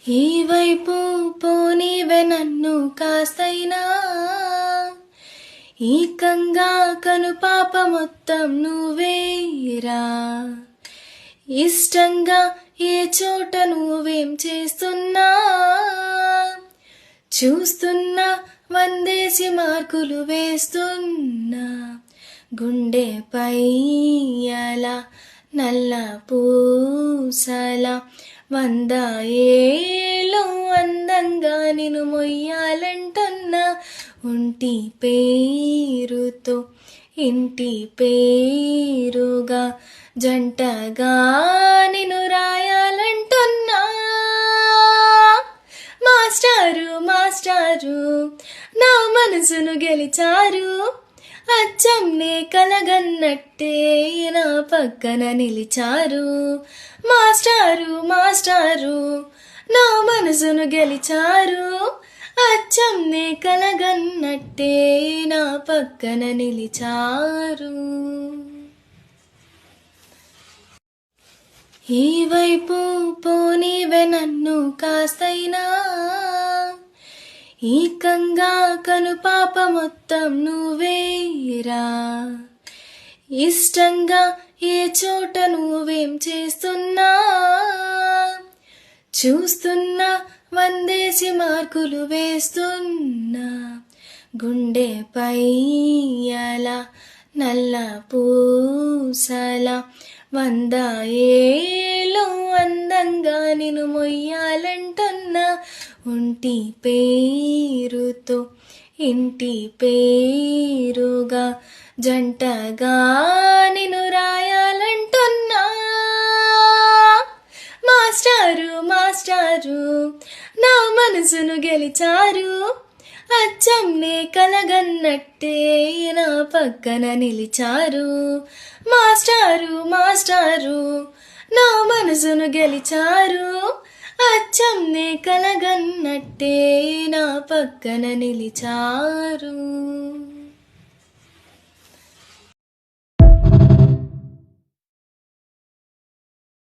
ఈ వైపు పోనీవే నన్ను కాస్తైనా, ఏకంగా కనుపాప మొత్తం నువ్వేరా. ఇష్టంగా ఏ చోట నువ్వేం చేస్తున్నా, చూస్తున్నా వందేసి మార్కులు వేస్తున్నా. గుండెపై అలా నల్ల పూసలా 100 ఏళ్ళు అందంగా నిన్ను మొయ్యాలంటున్నా. ఒంటి పేరుతో ఇంటి పేరుగా జంటగా నిన్ను రాయాలంటున్నా. మాస్టారు మాస్టారు నా మనసును గెలిచారు, అచ్చం నే కలగన్నట్టే నా పక్కన నిలిచారు. మాస్టారు మాస్టారు నా మనసును గెలిచారు, అచ్చం నే కలగన్నట్టే నా పక్కన నిలిచారు. ఈ వైపు పోనీవే నన్ను కాస్తైనా, ఏకంగా కనుపాప మొత్తం నువ్వేరా. ఇష్టంగా ఏ చోట నువ్వేం చేస్తున్నా, చూస్తున్నా వందేసి మార్కులు వేస్తున్నా. గుండెపై అలా నల్ల పూసలా 100 ఏళ్ళు అందంగా నిన్ను మొయ్యాలంటున్నా. ఒంటి పేరుతో ఇంటి పేరుగా జంటగా నిన్ను రాయాలంటున్నా. మాస్టారు మాస్టారు నా మనసును గెలిచారు, అచ్చం నే కలగన్నట్టే నా పక్కన నిలిచారు. మాస్టారు మాస్టారు నా మనసును గెలిచారు, అచ్చం నే కలగన్నట్టే నా పక్కన నిలిచారు.